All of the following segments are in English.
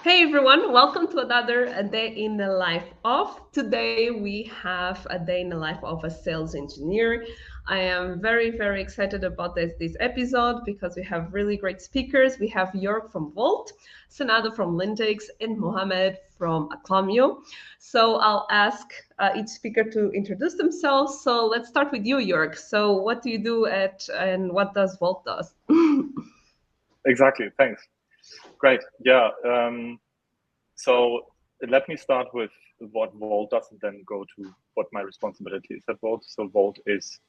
Hey everyone, welcome to another A Day in the Life of. Today we have a day in the life of a sales engineer. I am very excited about this episode because we have really great speakers. We have Jörg from Volt, Sanada from Lintex, and Mohammed from Acclamio. So I'll ask each speaker to introduce themselves. So let's start with you, Jörg. So what do you do at and what does Volt does? Exactly. Thanks. Great. Yeah. So let me start with what Vault does and then go to what my responsibility is at Vault. So Vault is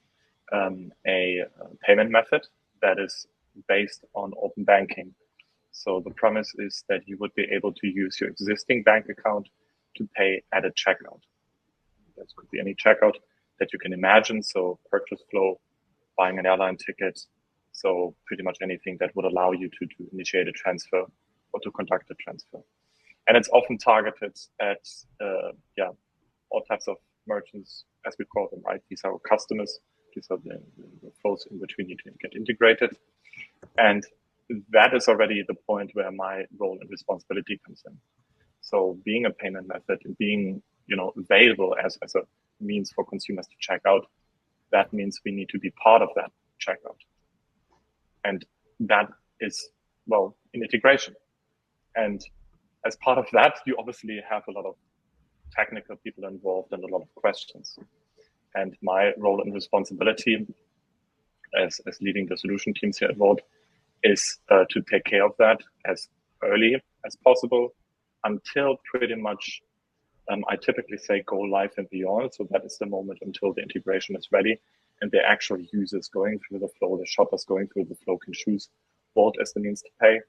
a payment method that is based on open banking. So the premise is that you would be able to use your existing bank account to pay at a checkout. This could be any checkout that you can imagine. So purchase flow, buying an airline ticket. So pretty much anything that would allow you to initiate a transfer or to conduct a transfer. And it's often targeted at all types of merchants, as we call them, right? These are our customers. These are the flows in which we need to get integrated. And that is already the point where my role and responsibility comes in. So being a payment method and being, available as a means for consumers to check out, that means we need to be part of that checkout. And that is, in integration. And as part of that, you obviously have a lot of technical people involved and a lot of questions. And my role and responsibility as leading the solution teams here at Vault is to take care of that as early as possible until pretty much, I typically say go live and beyond. So that is the moment until the integration is ready and the actual users going through the flow, the shoppers going through the flow can choose Vault as the means to pay.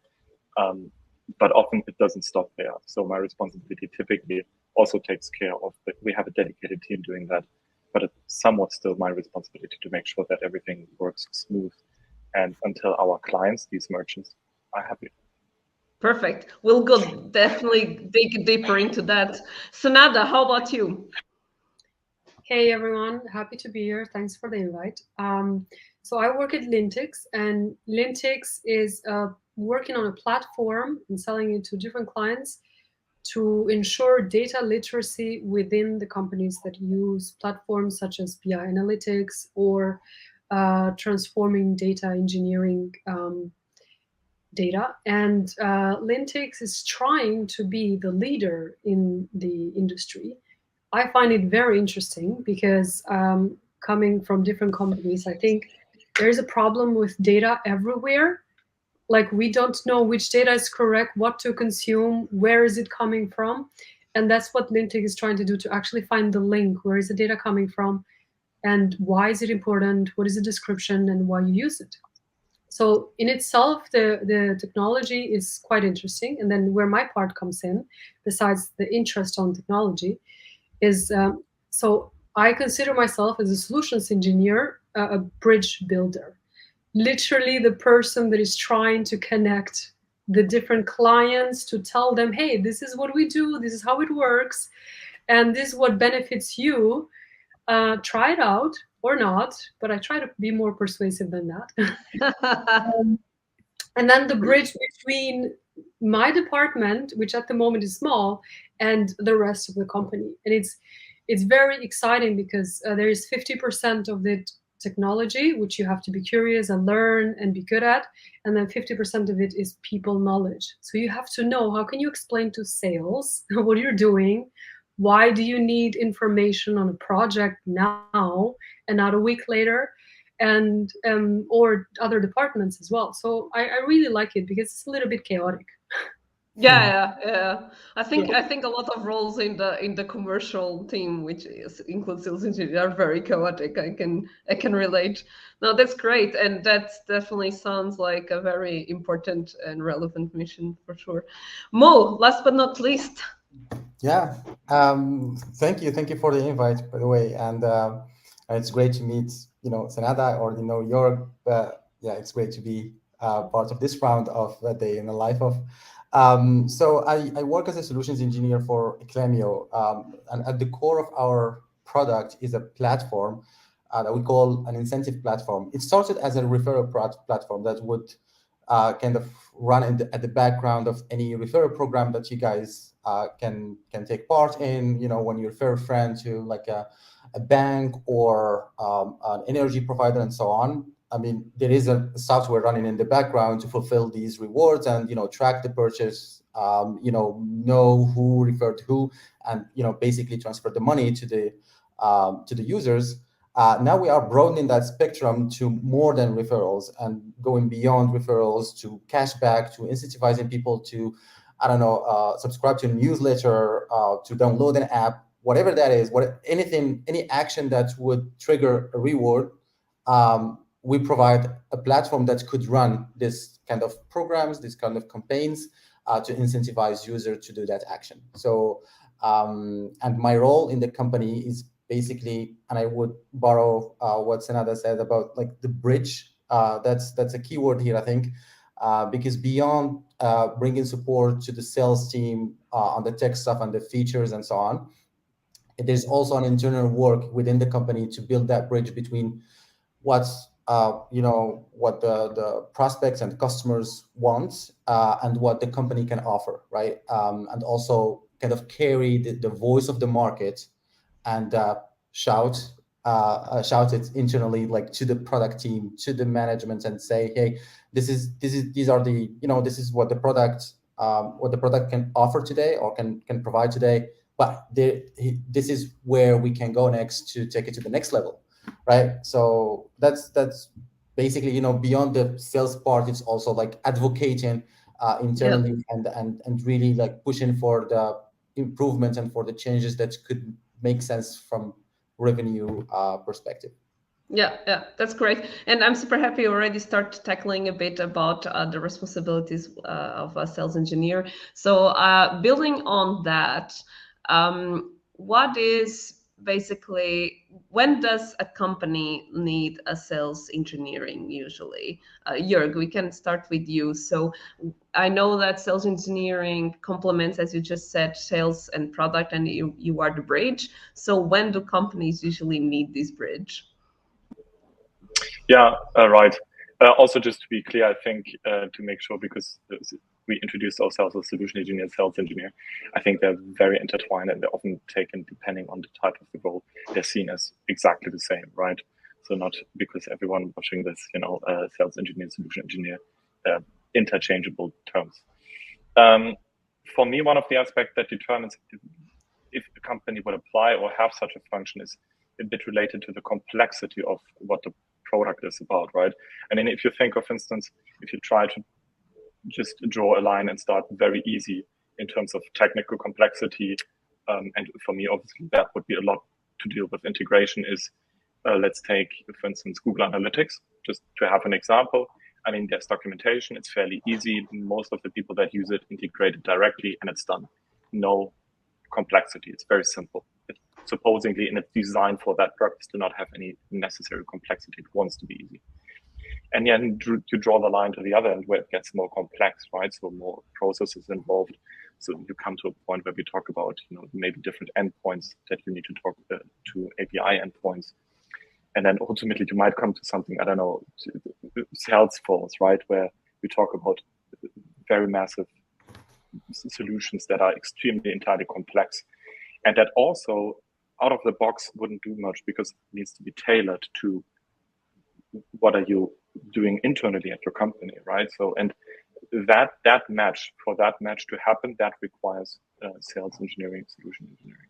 But often it doesn't stop there. So my responsibility typically also takes care of, we have a dedicated team doing that, but it's somewhat still my responsibility to make sure that everything works smooth and until our clients, these merchants, are happy. Perfect. We'll go definitely dig deeper into that. Sanada, how about you? Hey everyone, happy to be here. Thanks for the invite. So I work at Lintex, and Lintex is working on a platform and selling it to different clients to ensure data literacy within the companies that use platforms such as BI analytics or transforming data engineering data. And Lintex is trying to be the leader in the industry. I find it very interesting because coming from different companies, I think there's a problem with data everywhere. Like we don't know which data is correct, what to consume, where is it coming from. And that's what Lintic is trying to do, to actually find the link. Where is the data coming from? And why is it important? What is the description and why you use it? So in itself, the technology is quite interesting. And then where my part comes in, besides the interest on technology, is so I consider myself as a solutions engineer, a bridge builder, literally the person that is trying to connect the different clients to tell them, hey, this is what we do, this is how it works, and this is what benefits you. Try it out or not, but I try to be more persuasive than that. And then the bridge between my department, which at the moment is small, and the rest of the company. And it's very exciting because there is 50% of the technology, which you have to be curious and learn and be good at. And then 50% of it is people knowledge. So you have to know, how can you explain to sales what you're doing? Why do you need information on a project now and not a week later? And or other departments as well. So I really like it because it's a little bit chaotic. Yeah. Yeah. I think a lot of roles in the commercial team, which includes sales engineer, are very chaotic. I can relate. No, that's great, and that definitely sounds like a very important and relevant mission for sure. Mo, last but not least. Yeah. Thank you for the invite, by the way. And it's great to meet, Sanada or, your, yeah, it's great to be part of this round of a day in the life of. So I work as a solutions engineer for Acclamio. And at the core of our product is a platform that we call an incentive platform. It started as a referral platform that would kind of run at the background of any referral program that you guys can take part in. When you refer a friend to like a bank or an energy provider and so on. I mean, there is a software running in the background to fulfill these rewards and track the purchase. Know who referred who, and basically transfer the money to the users. Now we are broadening that spectrum to more than referrals and going beyond referrals to cashback, to incentivizing people to, I don't know, subscribe to a newsletter, to download an app, whatever that is, any action that would trigger a reward. We provide a platform that could run this kind of programs, this kind of campaigns, to incentivize users to do that action. So, and my role in the company is basically, and I would borrow what Senada said about like the bridge. That's a key word here, I think, because beyond bringing support to the sales team on the tech stuff and the features and so on, there's also an internal work within the company to build that bridge between what's what the prospects and customers want and what the company can offer, right? And also kind of carry the voice of the market and shout it internally, like to the product team, to the management, and say, hey, these are the this is what the product can offer today or can provide today, but this is where we can go next to take it to the next level, right? So that's basically beyond the sales part, it's also like advocating internally and really like pushing for the improvements and for the changes that could make sense from revenue perspective. Yeah, that's great. And I'm super happy you already start tackling a bit about the responsibilities of a sales engineer. So building on that, what is basically, when does a company need a sales engineering usually? Jörg, we can start with you. So I know that sales engineering complements, as you just said, sales and product, and you are the bridge. So when do companies usually need this bridge? Yeah, right. Also, just to be clear, I think to make sure, because we introduced ourselves as solution engineer, sales engineer, I think they're very intertwined and they're often taken, depending on the type of the role, they're seen as exactly the same, right? So not because everyone watching this, sales engineer, solution engineer, interchangeable terms. For me, one of the aspects that determines if a company would apply or have such a function is a bit related to the complexity of what the product is about, right? And then if you think, of instance, if you try to just draw a line and start very easy in terms of technical complexity, and for me, obviously, that would be a lot to deal with. Integration is, let's take, for instance, Google Analytics, just to have an example. I mean, there's documentation, it's fairly easy. Most of the people that use it integrate it directly and it's done. No complexity, it's very simple. Supposedly, and it's designed for that purpose to not have any necessary complexity. It wants to be easy. And then to draw the line to the other end where it gets more complex, right? So more processes involved. So you come to a point where we talk about, maybe different endpoints that you need to talk to API endpoints. And then ultimately you might come to something, I don't know, Salesforce, right? Where we talk about very massive solutions that are extremely entirely complex. And that also out of the box wouldn't do much because it needs to be tailored to what are you doing internally at your company, right? So, and that match to happen, that requires sales engineering, solution engineering.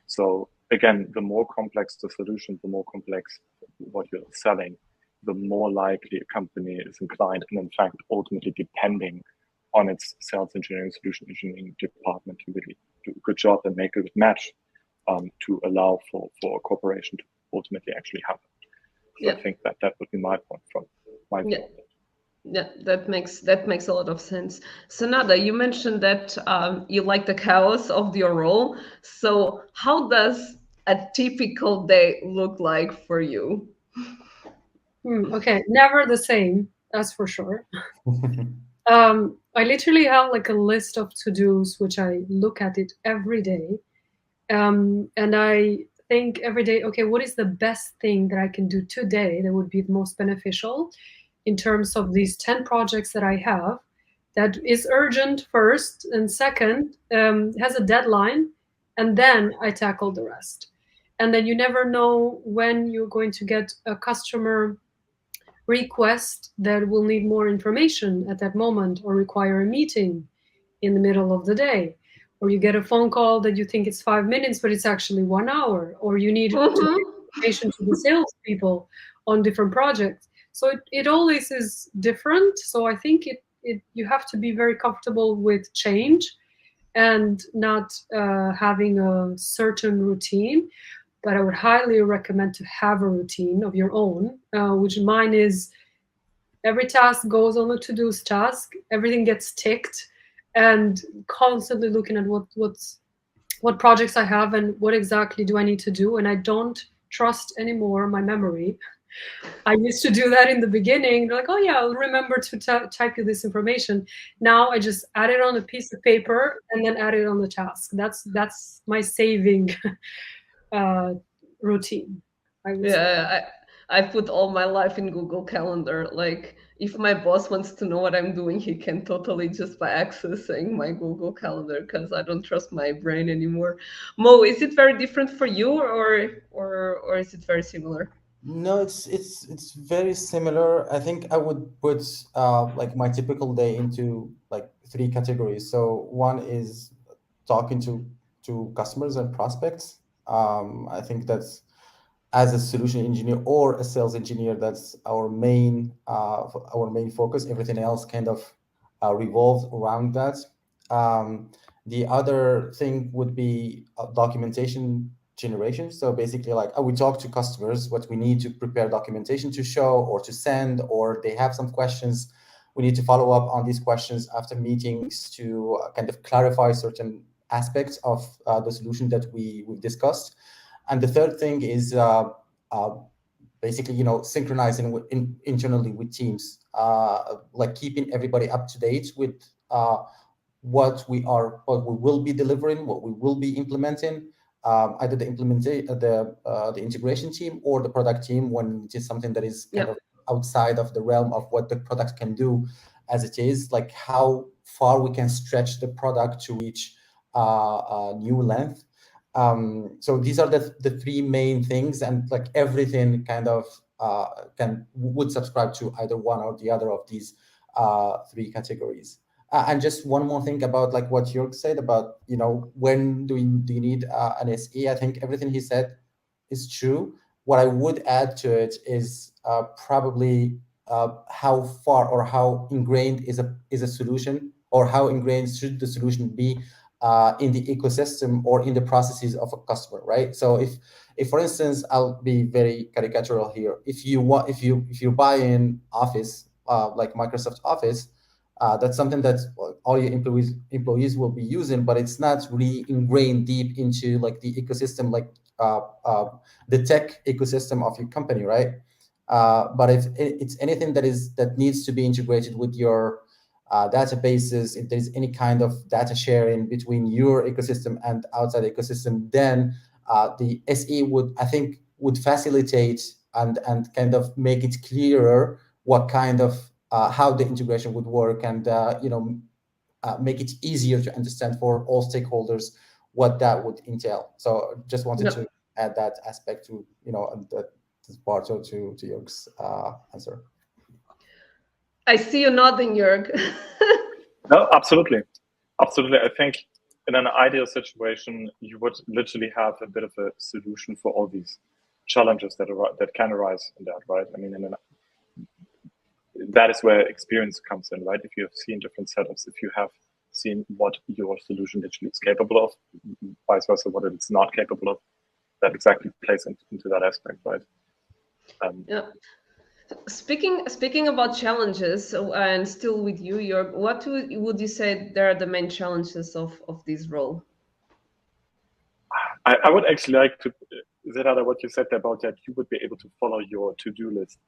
So again, the more complex the solution, the more complex what you're selling, the more likely a company is inclined, and in fact, ultimately depending on its sales engineering, solution engineering department to really do a good job and make a good match to allow for a cooperation to ultimately actually happen. So I think that would be my point from my view. Yeah, that makes a lot of sense. Senada, you mentioned that you like the chaos of your role. So how does a typical day look like for you? Okay, never the same, that's for sure. I literally have like a list of to-dos, which I look at it every day. And I think every day, okay, what is the best thing that I can do today that would be the most beneficial? in terms of these 10 projects that I have, that is urgent first, and second, has a deadline, and then I tackle the rest. And then you never know when you're going to get a customer request that will need more information at that moment, or require a meeting in the middle of the day, or you get a phone call that you think it's 5 minutes, but it's actually 1 hour, or you need to give information to the salespeople on different projects. So it always is different. So I think you have to be very comfortable with change and not having a certain routine. But I would highly recommend to have a routine of your own, which mine is every task goes on the to-do task, everything gets ticked, and constantly looking at what projects I have and what exactly do I need to do. And I don't trust anymore my memory. I used to do that in the beginning, like, oh yeah, I'll remember to type you this information. Now I just add it on a piece of paper and then add it on the task. That's my saving routine, I would say. Yeah, I put all my life in Google Calendar. Like, if my boss wants to know what I'm doing, he can totally just by accessing my Google Calendar, because I don't trust my brain anymore. Mo, is it very different for you, or is it very similar? No, it's very similar. I think I would put like my typical day into like three categories. So one is talking to customers and prospects. I think that's, as a solution engineer or a sales engineer, that's our main focus. Everything else kind of revolves around that. The other thing would be documentation generation. So basically, like, we talk to customers what we need to prepare documentation to show or to send, or they have some questions. We need to follow up on these questions after meetings to kind of clarify certain aspects of the solution that we've discussed. And the third thing is basically, synchronizing internally with teams, like keeping everybody up to date with what we will be delivering, what we will be implementing, either the integration team or the product team, when it is something that is kind of outside of the realm of what the product can do as it is, like how far we can stretch the product to reach a new length. So these are the three main things, and like everything kind of would subscribe to either one or the other of these three categories. And just one more thing about like what Jörg said about, when do you need an SE? I think everything he said is true. What I would add to it is probably how far or how ingrained is a solution, or how ingrained should the solution be in the ecosystem or in the processes of a customer, right? So if for instance, I'll be very caricatural here. If you buy in Office, like Microsoft Office, that's something that all your employees will be using, but it's not really ingrained deep into like the ecosystem, like the tech ecosystem of your company, right? But if it's anything that needs to be integrated with your databases, if there's any kind of data sharing between your ecosystem and outside ecosystem, then the SE would facilitate and kind of make it clearer what kind of how the integration would work, and make it easier to understand for all stakeholders what that would entail. So just wanted to add that aspect to that part to Jörg's answer. I see you nodding, Jörg. No, absolutely. Absolutely. I think in an ideal situation, you would literally have a bit of a solution for all these challenges that can arise in that, right? I mean, that is where experience comes in, right? If you have seen different setups, if you have seen what your solution literally is capable of, vice versa, what it's not capable of, that exactly plays into that aspect, right? Yeah. Speaking about challenges, and still with you, Jörg, what would you say there are the main challenges of this role? I would actually like to, Zenada, what you said about that you would be able to follow your to-do list.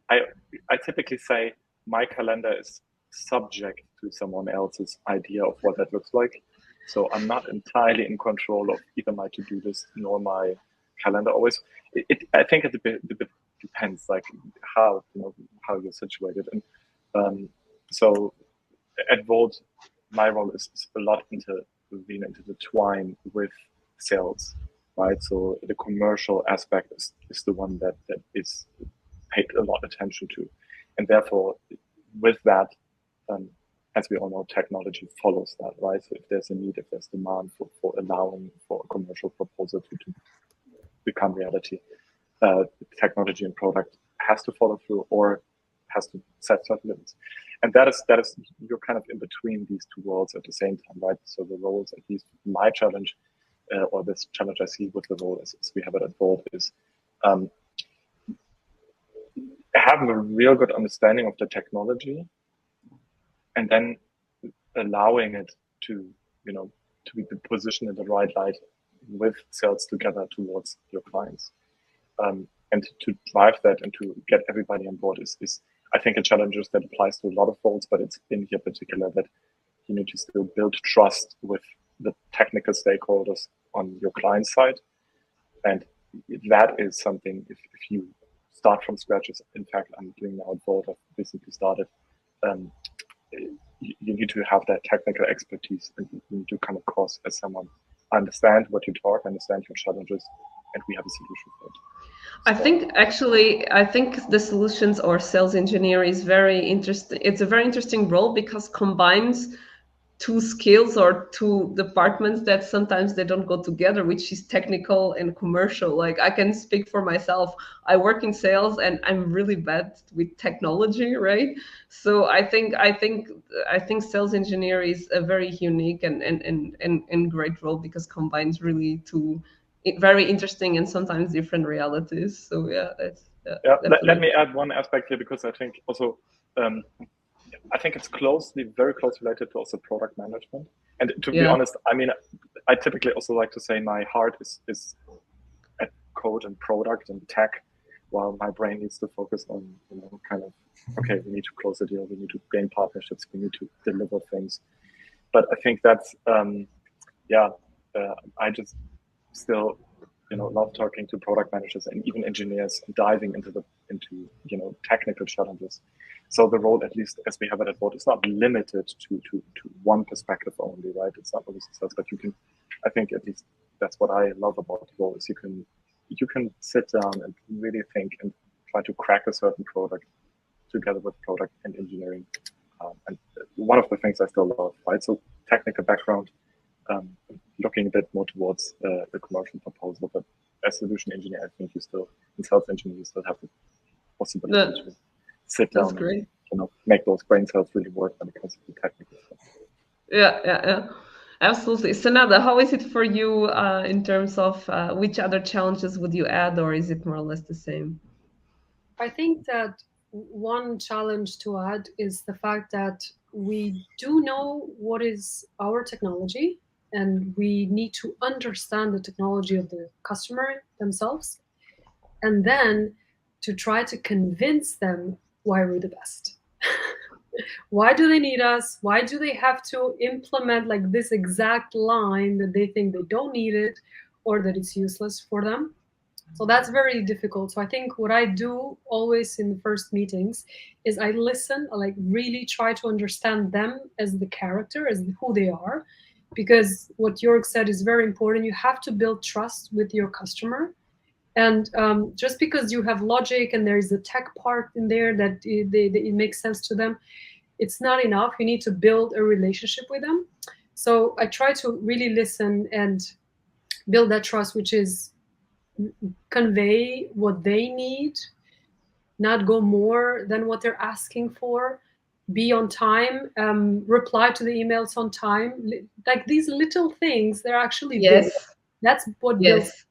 I typically say my calendar is subject to someone else's idea of what that looks like. So I'm not entirely in control of either my to-do list nor my calendar always. I think the depends like how you're situated. And so at Volt, my role is a lot into the twine with sales, right? So the commercial aspect is the one that is paid a lot of attention to, and therefore with that, as we all know, technology follows that, right? So if there's a need, if there's demand for allowing for a commercial proposal to become reality, technology and product has to follow through or has to set certain limits. And that is you're kind of in between these two worlds at the same time, right? So the roles, at least my challenge, or this challenge I see with the role as we have it at Volt, is having a real good understanding of the technology, and then allowing it to be positioned in the right light with sales together towards your clients, and to drive that and to get everybody on board is I think a challenge that applies to a lot of roles, but it's in here particular that you need to still build trust with the technical stakeholders on your client side. And that is something, if you start from scratch, as in fact I'm doing now at Volt, I've recently started, you need to have that technical expertise, and you need to come across as someone, understand what you talk, understand your challenges, and we have a solution for it. I think the solutions or sales engineer is very interesting. It's a very interesting role because combines two skills or two departments that sometimes they don't go together, which is technical and commercial. Like I can speak for myself. I work in sales and I'm really bad with technology, right? So I think sales engineer is a very unique and great role because combines really two very interesting and sometimes different realities. So yeah, let me add one aspect here, because I think also I think it's very closely related to also product management. And to be honest, I mean, I typically also like to say my heart is at code and product and tech, while my brain needs to focus on, kind of, okay, we need to close the deal, we need to gain partnerships, we need to deliver things. But I think that's, I just still, love talking to product managers and even engineers and diving into technical challenges. So the role, at least as we have it at Volt, is not limited to one perspective only, right? It's not always success, but you can, I think at least that's what I love about the role, is you can sit down and really think and try to crack a certain product together with product and engineering. And one of the things I still love, right? So technical background, looking a bit more towards the commercial proposal, but as solution engineer, I think in sales engineering, you still have the possibility to sit down and make those brain cells really work when it comes to the technical stuff. Yeah. Absolutely. Senada, how is it for you in terms of which other challenges would you add, or is it more or less the same? I think that one challenge to add is the fact that we do know what is our technology, and we need to understand the technology of the customer themselves, and then to try to convince them why we're the best. Why do they need us? Why do they have to implement like this exact line that they think they don't need it, or that it's useless for them? So that's very difficult. So I think what I do always in the first meetings is I listen, I like really try to understand them as the character, as who they are, because what Jörg said is very important. You have to build trust with your customer. And just because you have logic and there is a tech part in there that it makes sense to them, it's not enough. You need to build a relationship with them. So I try to really listen and build that trust, which is convey what they need, not go more than what they're asking for, be on time, reply to the emails on time. Like these little things, they're actually big. That's what builds trust.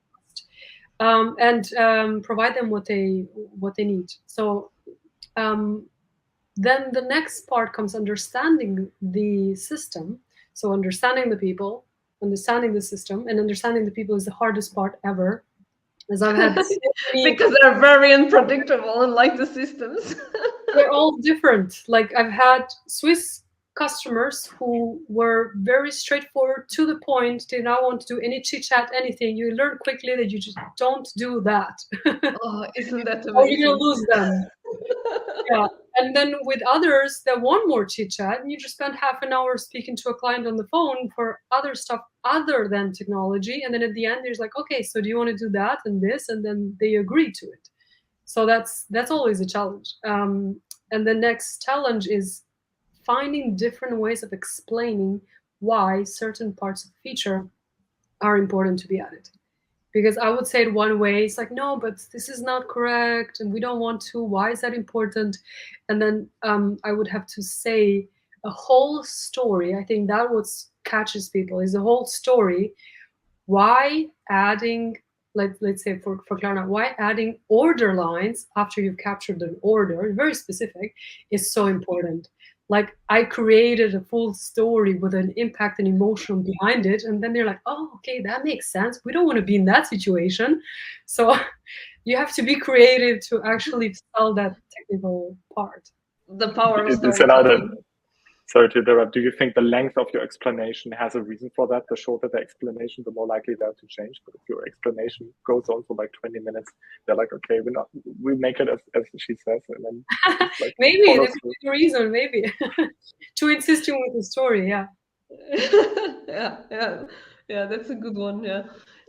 And provide them what they need. So then the next part comes understanding the system. So understanding the people, understanding the system, and understanding the people is the hardest part ever. As I've had because they're very unpredictable, unlike the systems. They're all different. Like I've had Swiss customers who were very straightforward, to the point, did not want to do any chit chat, anything. You learn quickly that you just don't do that. Oh, isn't that Or you're amazing? gonna lose them. Yeah. And then with others that want more chit chat, and you just spend half an hour speaking to a client on the phone for other stuff other than technology. And then at the end, there's like, okay, so do you want to do that and this? And then they agree to it. So that's always a challenge. And the next challenge is finding different ways of explaining why certain parts of the feature are important to be added. Because I would say it one way, it's like, no, but this is not correct, and we don't want to. Why is that important? And then I would have to say a whole story. I think that what catches people is the whole story. Why adding, let's say for Klarna, why adding order lines after you've captured an order, very specific, is so important. Like, I created a full story with an impact and emotion behind it, and then they're like, oh, okay, that makes sense. We don't want to be in that situation. So you have to be creative to actually sell that technical part. The power of It's another. storytelling. Sorry to interrupt. Do you think the length of your explanation has a reason for that? The shorter the explanation, the more likely they are to change. But if your explanation goes on for like 20 minutes, they're like, okay, we make it as she says, and then like, maybe that could be the reason. Maybe to insisting with the story. Yeah. Yeah. That's a good one. Yeah.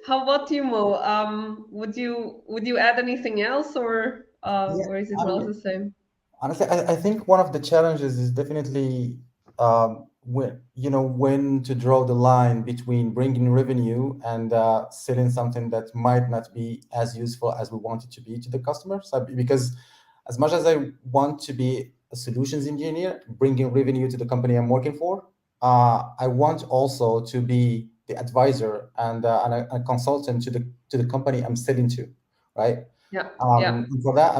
How about you, Mo? Would you add anything else, or is it more or less the same? Honestly, I think one of the challenges is definitely when to draw the line between bringing revenue and selling something that might not be as useful as we want it to be to the customer. So, because as much as I want to be a solutions engineer, bringing revenue to the company I'm working for, I want also to be the advisor and a consultant to the company I'm selling to, right? Yeah. For that,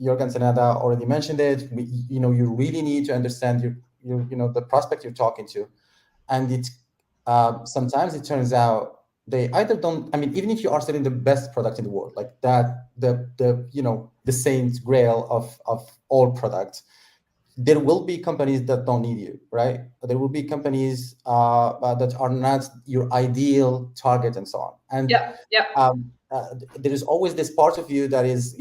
Jörg and Senada already mentioned it. You really need to understand the prospect you're talking to, and sometimes it turns out they either don't. Even if you are selling the best product in the world, like that, the saint grail of all products, there will be companies that don't need you, right? There will be companies that are not your ideal target and so on. And there is always this part of you that is,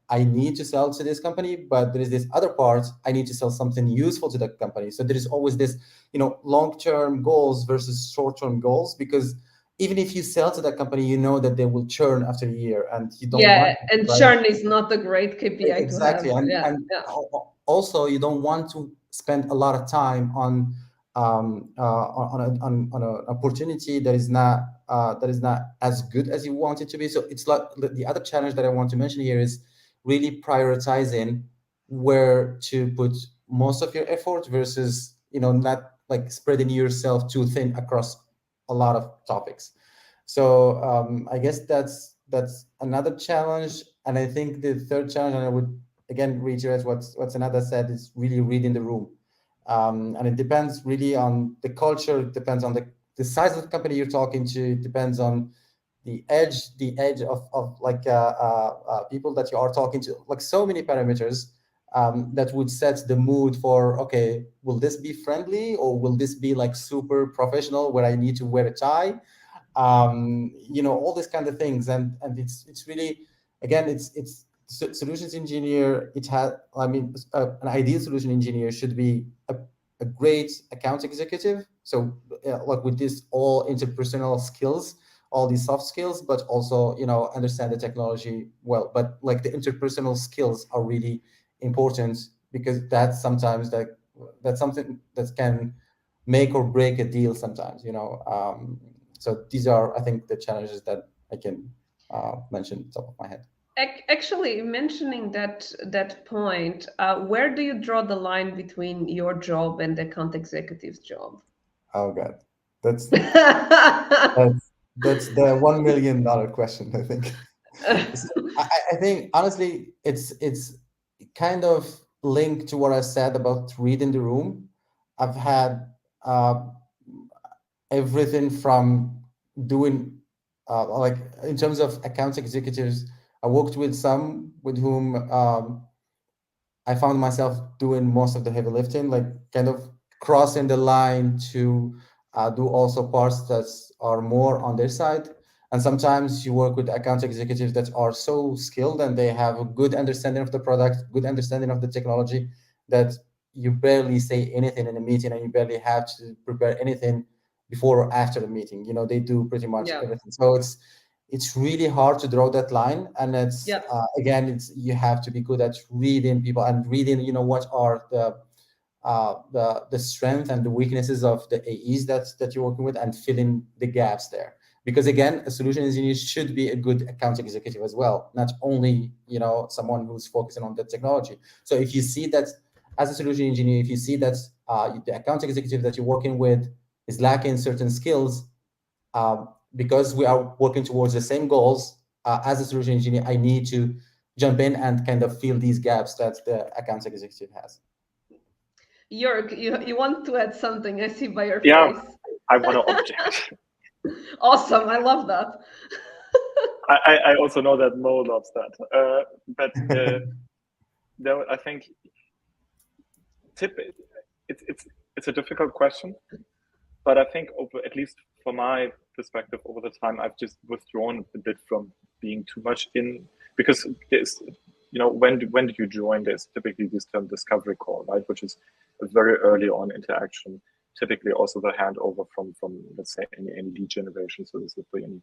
I need to sell to this company, but there is this other part, I need to sell something useful to the company. So there is always this, long-term goals versus short-term goals, because even if you sell to that company, you know that they will churn after a year, and you don't want and right? churn is not a great KPI Exactly. to have. And also, you don't want to spend a lot of time on an opportunity that is not as good as you want it to be. So it's like the other challenge that I want to mention here is really prioritizing where to put most of your effort versus not like spreading yourself too thin across a lot of topics. So I guess that's another challenge. And I think the third challenge, and I would again reiterate what Sanada said, is really reading the room. And it depends really on the culture. It depends on the size of the company you're talking to. It depends on the edge of like people that you are talking to. Like so many parameters that would set the mood for, okay, will this be friendly or will this be like super professional where I need to wear a tie? All these kind of things. And it's really, again, it's solutions engineer. It has, an ideal solution engineer should be a great account executive. So like with this all interpersonal skills, all these soft skills, but also, understand the technology well. But like the interpersonal skills are really important, because that's sometimes that's something that can make or break a deal sometimes, so these are, I think, the challenges that I can mention top of my head. Actually, mentioning that point, where do you draw the line between your job and the account executive's job? Oh God, that's that's the $1 million question, I think. I think honestly, it's kind of linked to what I said about reading the room. I've had everything from doing like in terms of account executives. I worked with some with whom I found myself doing most of the heavy lifting, like kind of crossing the line to do also parts that are more on their side. And sometimes you work with account executives that are so skilled and they have a good understanding of the product, good understanding of the technology, that you barely say anything in a meeting and you barely have to prepare anything before or after the meeting. You know, they do pretty much Yeah. everything. So it's really hard to draw that line, and it's Yeah. again, it's you have to be good at reading people and reading, you know, what are the strength and the weaknesses of the AEs that you're working with, and filling the gaps there. Because again, a solution engineer should be a good account executive as well, not only, you know, someone who's focusing on the technology. So if you see that as a solution engineer, if you see that the account executive that you're working with is lacking certain skills, because we are working towards the same goals, as a solution engineer, I need to jump in and kind of fill these gaps that the account executive has. Jörg, you want to add something? I see by your Yeah, face. I want to object. Awesome, I love that. I also know that Mo loves that. But no, I think it's a difficult question, but I think at least from my perspective over the time, I've just withdrawn a bit from being too much in, because there's, you know, when did you join? There's typically this term discovery call, right, which is a very early on interaction. Typically also the handover from let's say any lead generation. So this would be any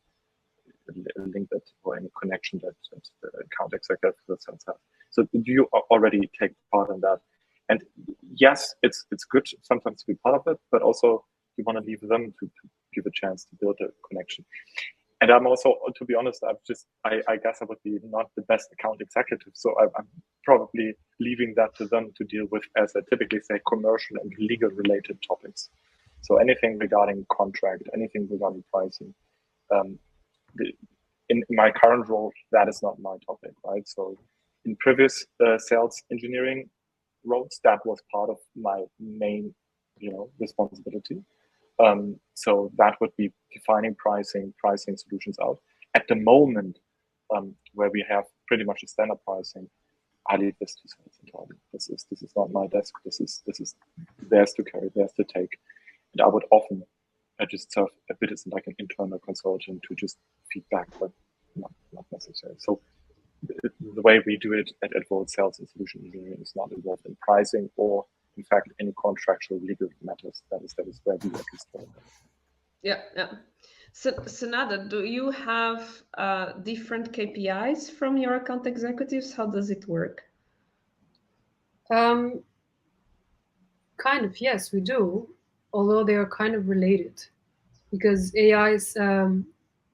link that or any connection that the account executive has. So do you already take part in that? And yes, it's good sometimes to be part of it, but also you want to leave them to give a chance to build a connection. And I'm also, to be honest, I guess I would be not the best account executive. So I'm probably leaving that to them to deal with, as I typically say, commercial and legal related topics. So anything regarding contract, anything regarding pricing. In my current role, that is not my topic, right? So in previous sales engineering roles, that was part of my main, responsibility. So that would be defining pricing solutions out. At the moment, where we have pretty much a standard pricing, I leave this to sales entirely. This is not my desk. This is theirs to carry, theirs to take. And I would often just serve a bit as like an internal consultant to just feedback, but not necessary. So the way we do it at Volt Sales and Solution Engineering is not involved in pricing or, in fact, any contractual legal matters. That is where we work. Yeah. So, Sunada, do you have different KPIs from your account executives? How does it work? Kind of, yes, we do, although they are kind of related, because AIs,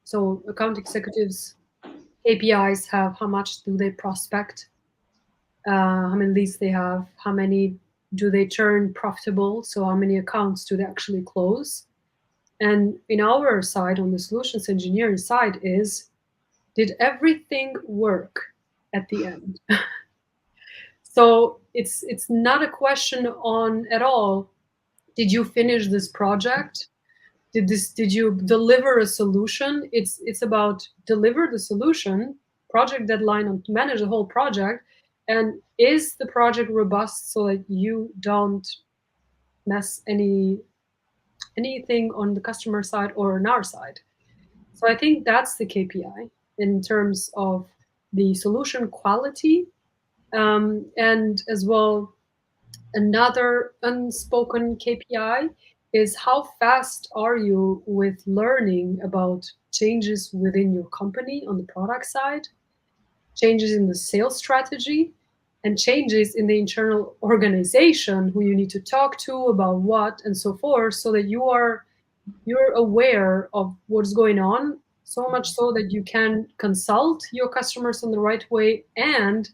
so account executives KPIs have how much do they prospect, how many leads they have, how many do they turn profitable, so how many accounts do they actually close. And in our side, on the solutions engineering side, is did everything work at the end? So it's not a question on at all, did you finish this project? Did you deliver a solution? It's about deliver the solution, project deadline, and to manage the whole project. And is the project robust so that you don't mess anything on the customer side or on our side? So I think that's the KPI in terms of the solution quality, and as well, another unspoken KPI is how fast are you with learning about changes within your company on the product side, changes in the sales strategy, and changes in the internal organization, who you need to talk to about what and so forth, so that you're aware of what's going on, so much so that you can consult your customers in the right way and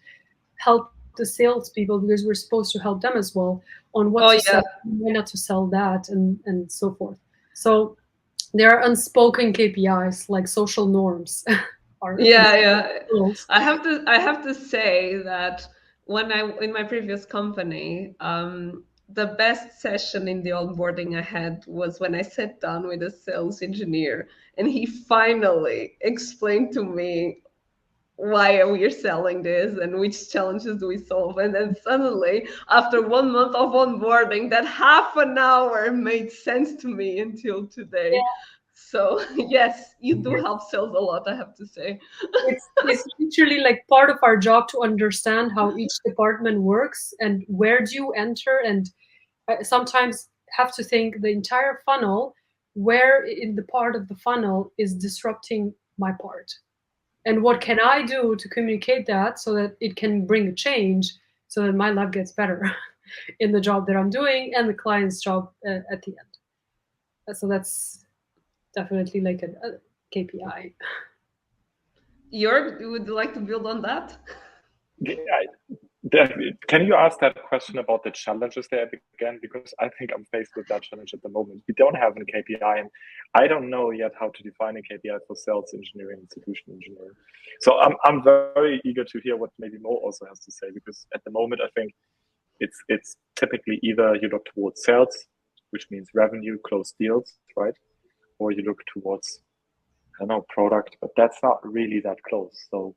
help the salespeople, because we're supposed to help them as well on what to sell, when not to sell that, and so forth. So there are unspoken KPIs like social norms. I have to say that in my previous company, the best session in the onboarding I had was when I sat down with a sales engineer and he finally explained to me why are we selling this and which challenges do we solve? And then suddenly, after 1 month of onboarding, that half an hour made sense to me until today. So yes, you do help sales a lot, I have to say. It's literally like part of our job to understand how each department works and where do you enter, and sometimes have to think the entire funnel, where in the part of the funnel is disrupting my part, and what can I do to communicate that so that it can bring a change so that my life gets better in the job that I'm doing and the client's job at the end. So that's definitely like a KPI. Jörg, would you like to build on that? Can you ask that question about the challenges there again? Because I think I'm faced with that challenge at the moment. We don't have a KPI, and I don't know yet how to define a KPI for sales engineering and solution engineering. So I'm very eager to hear what maybe Mo also has to say, because at the moment I think it's typically either you look towards sales, which means revenue, close deals, right? Or you look towards, I don't know, product, but that's not really that close. So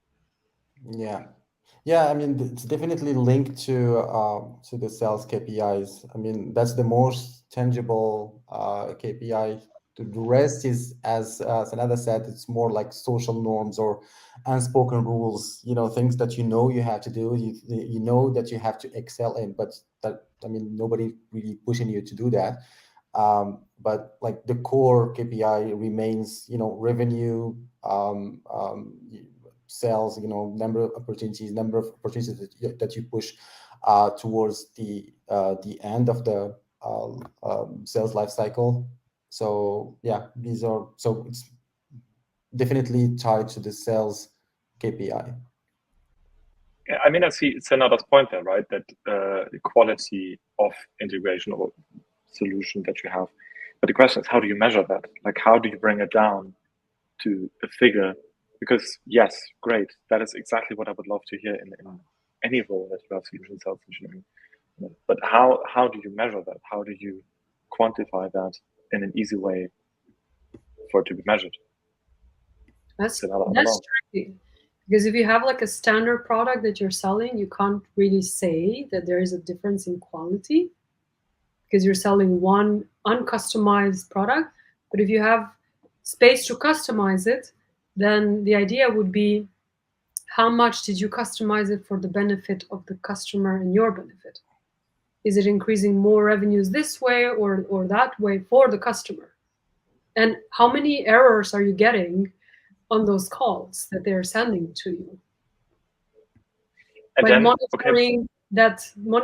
yeah, I mean, it's definitely linked to the sales KPIs. I mean, that's the most tangible KPI. The rest is, as Sanada said, it's more like social norms or unspoken rules. You know, things that you have to do. You know that you have to excel in, but that, I mean, nobody really pushing you to do that. But like the core KPI remains, you know, revenue, sales, you know, number of opportunities that you push towards the end of the sales life cycle. So yeah, so it's definitely tied to the sales KPI. I mean, I see it's another point there, right? That the quality of integration or solution that you have. But the question is, how do you measure that? Like, how do you bring it down to a figure? Because yes, great. That is exactly what I would love to hear in any role that you have solution sales engineering. But how do you measure that? How do you quantify that in an easy way for it to be measured? That's tricky. Because if you have like a standard product that you're selling, you can't really say that there is a difference in quality because you're selling one uncustomized product. But if you have space to customize it, then the idea would be how much did you customize it for the benefit of the customer and your benefit? Is it increasing more revenues this way or that way for the customer? And how many errors are you getting on those calls that they're sending to you? And like monitoring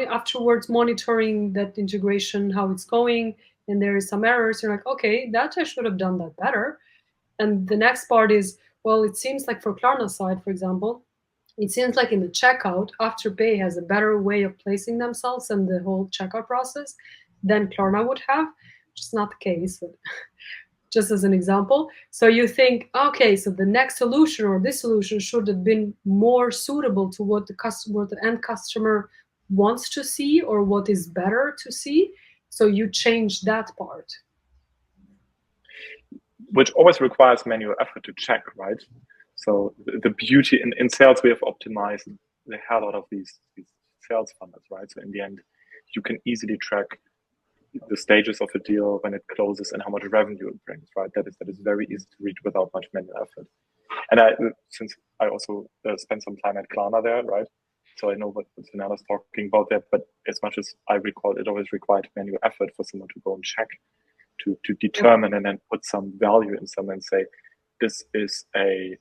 afterwards, monitoring that integration, how it's going, and there is some errors. You're like, okay, that I should have done that better. And the next part is, well, it seems like for Klarna's side, for example, it seems like in the checkout, Afterpay has a better way of placing themselves in the whole checkout process than Klarna would have, which is not the case, but just as an example. So you think, okay, so the next solution or this solution should have been more suitable to what the end customer wants to see or what is better to see. So you change that part. Which always requires manual effort to check, right? So the beauty in sales, we have optimized the hell out of these sales funnels, right? So in the end, you can easily track the stages of a deal when it closes and how much revenue it brings, right? That is very easy to reach without much manual effort. And since I also spent some time at Klarna there, right? So I know what Sanada's talking about there, but as much as I recall, it always required manual effort for someone to go and check, to determine and then put some value in someone and say, this is a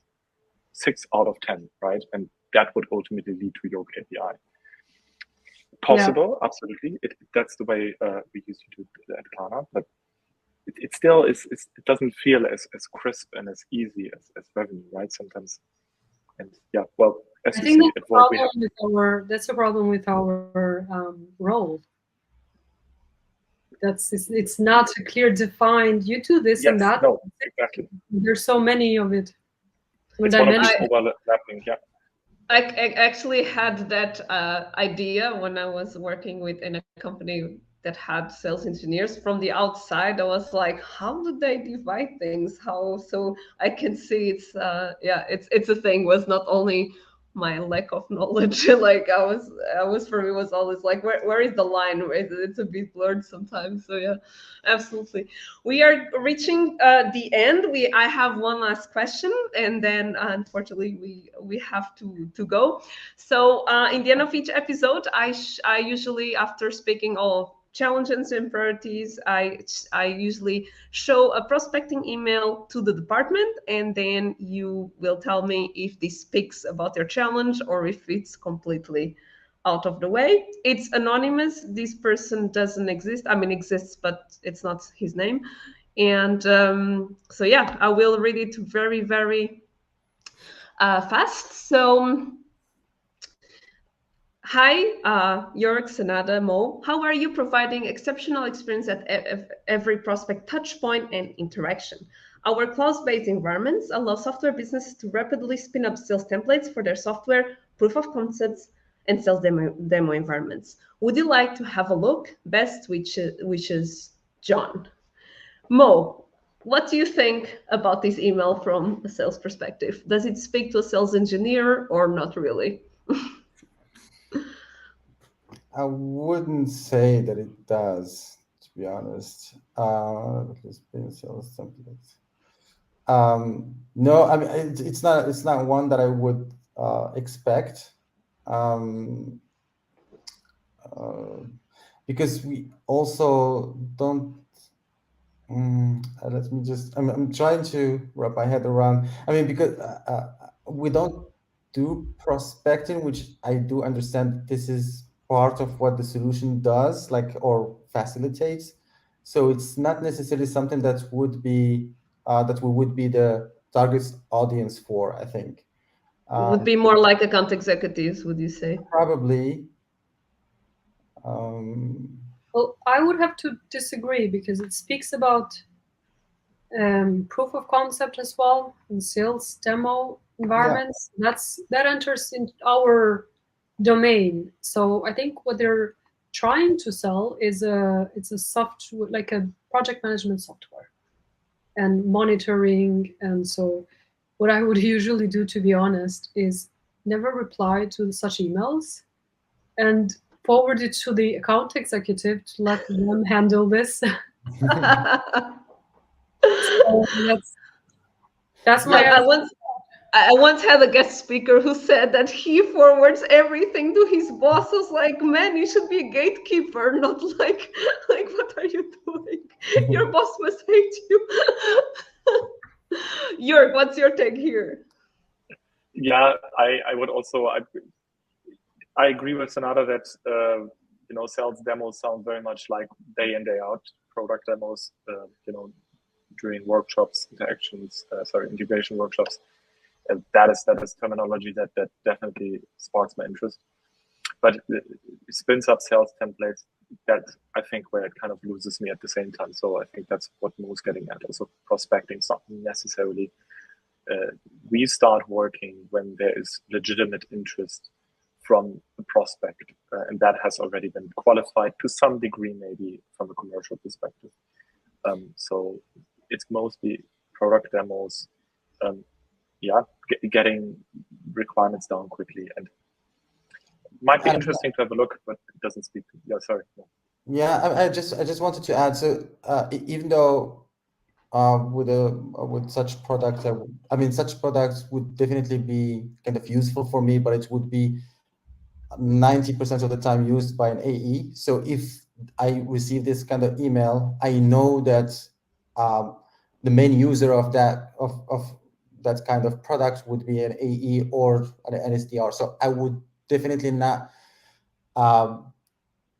6 out of 10, right? And that would ultimately lead to your KPI. Possible, yeah. Absolutely. That's the way we used to do it at Klarna, but it still is. It doesn't feel as crisp and as easy as revenue, right? Sometimes, and yeah. Well, as I you think see, that's a problem with our role. It's not a clear defined. You do this and that. No, exactly. There's so many of it. It's one of these overlapping. Yeah. I actually had that idea when I was working in a company that had sales engineers. From the outside, I was like, how do they divide things? How? So I can see it's a thing. Was not only my lack of knowledge. Like I was for me was always like, where is the line? It's a bit blurred sometimes. So yeah, absolutely. We are reaching the end. I have one last question, and then unfortunately we have to go. So in the end of each episode, I usually, after speaking all challenges and priorities, I usually show a prospecting email to the department, and then you will tell me if this speaks about their challenge or if it's completely out of the way. It's anonymous. This person doesn't exist. I mean, exists, but it's not his name. And so yeah, I will read it very, very fast. So hi, Jörg, Sanada, Mo. How are you providing exceptional experience at every prospect touchpoint and interaction? Our cloud-based environments allow software businesses to rapidly spin up sales templates for their software, proof of concepts, and sales demo environments. Would you like to have a look? Best wishes, John. Mo, what do you think about this email from a sales perspective? Does it speak to a sales engineer or not really? I wouldn't say that it does, to be honest. Let's bring sales templates. No, I mean it's not one that I would expect, because we also don't. Let me just. I'm trying to wrap my head around. I mean, because we don't do prospecting, which I do understand this is part of what the solution does, like, or facilitates. So it's not necessarily something that would be that we would be the target audience for, I think. Would be more like account executives, would you say? Probably. Well, I would have to disagree because it speaks about proof of concept as well in sales demo environments. Yeah. That enters in our domain. So I think what they're trying to sell is it's a software, like a project management software and monitoring. And so what I would usually do, to be honest, is never reply to such emails and forward it to the account executive to let them handle this. So that's my answer. I once had a guest speaker who said that he forwards everything to his boss. I was like, man, you should be a gatekeeper, not like what are you doing? Your boss must hate you. Jörg, what's your take here? Yeah, I would also, I agree with Sanada that, sales demos sound very much like day in, day out product demos, during workshops, integration workshops. And that is terminology that definitely sparks my interest. But it spins up sales templates, that I think where it kind of loses me at the same time. So I think that's what Mo's getting at. Also, prospecting is not necessarily. We start working when there is legitimate interest from the prospect, and that has already been qualified to some degree, maybe from a commercial perspective. So it's mostly product demos. Getting requirements down quickly, and might be interesting to have a look, but it doesn't speak. Yeah, sorry. Yeah, I just wanted to add. So even though with such products, I mean, such products would definitely be kind of useful for me, but it would be 90% of the time used by an AE. So if I receive this kind of email, I know that the main user of that kind of product would be an AE or an SDR. So I would definitely not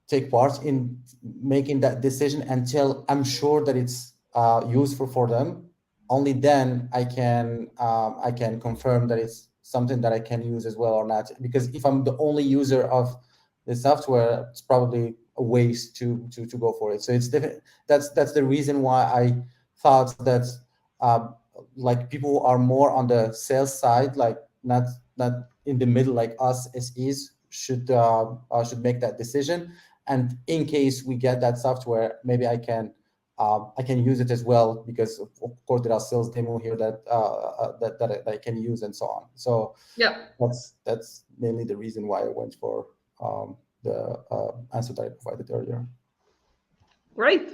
take part in making that decision until I'm sure that it's useful for them. Only then I can confirm that it's something that I can use as well or not. Because if I'm the only user of the software, it's probably a waste to go for it. So it's different. That's the reason why I thought that like people are more on the sales side, like not in the middle, like us SEs should make that decision. And in case we get that software, maybe I can use it as well, because of course there are sales demo here that that I can use and so on. So Yeah, that's mainly the reason why I went for the answer that I provided earlier. great.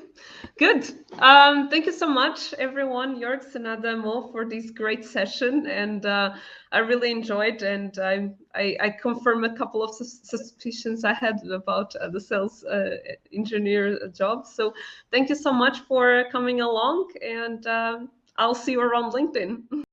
Good. Thank you so much, everyone, Jörg, Senada, Mo, for this great session. And I really enjoyed, and I confirm a couple of suspicions I had about the sales engineer job. So thank you so much for coming along, and I'll see you around LinkedIn.